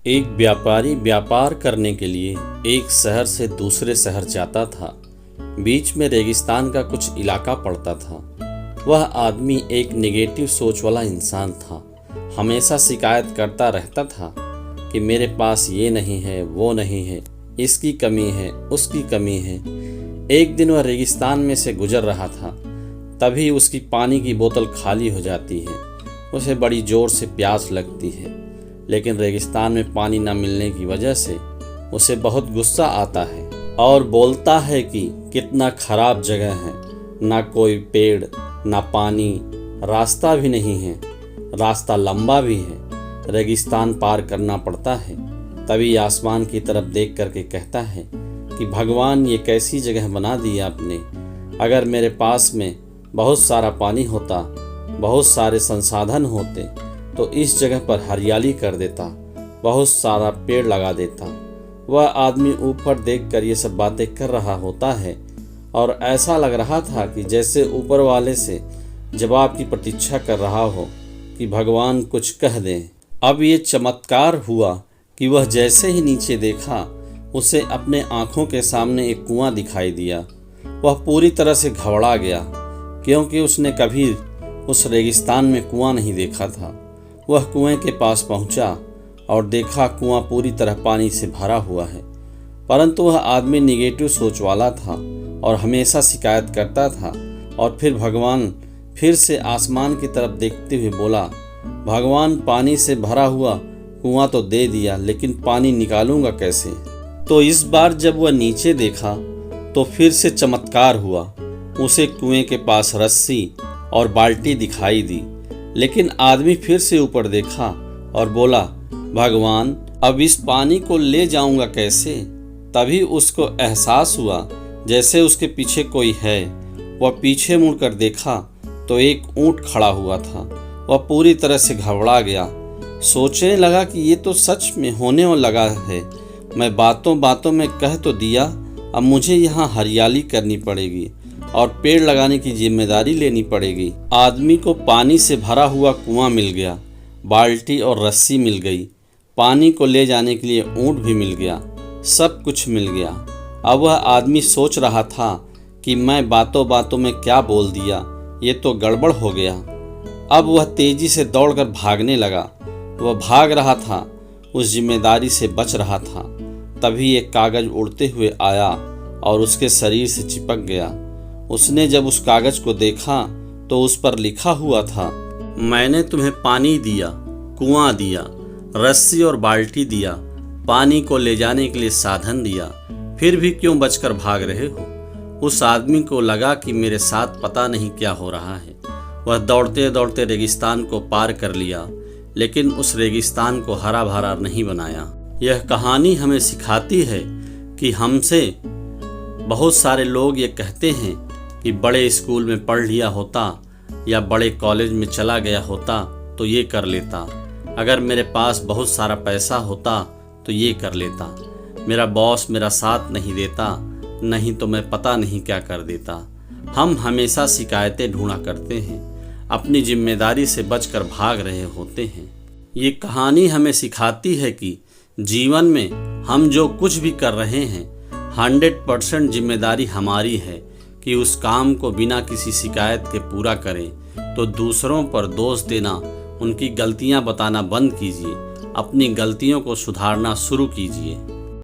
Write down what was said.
एक व्यापारी व्यापार करने के लिए एक शहर से दूसरे शहर जाता था। बीच में रेगिस्तान का कुछ इलाका पड़ता था। वह आदमी एक नेगेटिव सोच वाला इंसान था। हमेशा शिकायत करता रहता था कि मेरे पास ये नहीं है, वो नहीं है, इसकी कमी है, उसकी कमी है। एक दिन वह रेगिस्तान में से गुजर रहा था, तभी उसकी पानी की बोतल खाली हो जाती है। उसे बड़ी ज़ोर से प्यास लगती है, लेकिन रेगिस्तान में पानी न मिलने की वजह से उसे बहुत गुस्सा आता है और बोलता है कि कितना खराब जगह है, ना कोई पेड़, ना पानी, रास्ता भी नहीं है, रास्ता लंबा भी है, रेगिस्तान पार करना पड़ता है। तभी आसमान की तरफ देख करके कहता है कि भगवान, ये कैसी जगह बना दी आपने। अगर मेरे पास में बहुत सारा पानी होता, बहुत सारे संसाधन होते, तो इस जगह पर हरियाली कर देता, बहुत सारा पेड़ लगा देता। वह आदमी ऊपर देखकर ये सब बातें कर रहा होता है और ऐसा लग रहा था कि जैसे ऊपर वाले से जवाब की प्रतीक्षा कर रहा हो कि भगवान कुछ कह दें। अब ये चमत्कार हुआ कि वह जैसे ही नीचे देखा, उसे अपने आँखों के सामने एक कुआं दिखाई दिया। वह पूरी तरह से घबरा गया, क्योंकि उसने कभी उस रेगिस्तान में कुआं नहीं देखा था। वह कुएं के पास पहुंचा और देखा कुआं पूरी तरह पानी से भरा हुआ है। परंतु वह आदमी निगेटिव सोच वाला था और हमेशा शिकायत करता था। और फिर भगवान फिर से आसमान की तरफ देखते हुए बोला, भगवान, पानी से भरा हुआ कुआं तो दे दिया, लेकिन पानी निकालूंगा कैसे। तो इस बार जब वह नीचे देखा तो फिर से चमत्कार हुआ। उसे कुएं के पास रस्सी और बाल्टी दिखाई दी, लेकिन आदमी फिर से ऊपर देखा और बोला, भगवान, अब इस पानी को ले जाऊंगा कैसे। तभी उसको एहसास हुआ जैसे उसके पीछे कोई है। वह पीछे मुड़कर देखा तो एक ऊंट खड़ा हुआ था। वह पूरी तरह से घबरा गया, सोचने लगा कि ये तो सच में होने लगा है। मैं बातों बातों में कह तो दिया, अब मुझे यहाँ हरियाली करनी पड़ेगी और पेड़ लगाने की जिम्मेदारी लेनी पड़ेगी। आदमी को पानी से भरा हुआ कुआं मिल गया, बाल्टी और रस्सी मिल गई, पानी को ले जाने के लिए ऊंट भी मिल गया, सब कुछ मिल गया। अब वह आदमी सोच रहा था कि मैं बातों बातों में क्या बोल दिया, ये तो गड़बड़ हो गया। अब वह तेजी से दौड़कर भागने लगा। वह भाग रहा था, उस जिम्मेदारी से बच रहा था। तभी एक कागज उड़ते हुए आया और उसके शरीर से चिपक गया। उसने जब उस कागज को देखा तो उस पर लिखा हुआ था, मैंने तुम्हें पानी दिया, कुआं दिया, रस्सी और बाल्टी दिया, पानी को ले जाने के लिए साधन दिया, फिर भी क्यों बचकर भाग रहे हो। उस आदमी को लगा कि मेरे साथ पता नहीं क्या हो रहा है। वह दौड़ते दौड़ते रेगिस्तान को पार कर लिया, लेकिन उस रेगिस्तान को हरा भरा नहीं बनाया। यह कहानी हमें सिखाती है कि हमसे बहुत सारे लोग ये कहते हैं कि बड़े स्कूल में पढ़ लिया होता या बड़े कॉलेज में चला गया होता तो ये कर लेता, अगर मेरे पास बहुत सारा पैसा होता तो ये कर लेता, मेरा बॉस मेरा साथ नहीं देता, नहीं तो मैं पता नहीं क्या कर देता। हम हमेशा शिकायतें ढूंढा करते हैं, अपनी जिम्मेदारी से बचकर भाग रहे होते हैं। ये कहानी हमें सिखाती है कि जीवन में हम जो कुछ भी कर रहे हैं 100% जिम्मेदारी हमारी है कि उस काम को बिना किसी शिकायत के पूरा करें। तो दूसरों पर दोष देना, उनकी गलतियां बताना बंद कीजिए, अपनी गलतियों को सुधारना शुरू कीजिए।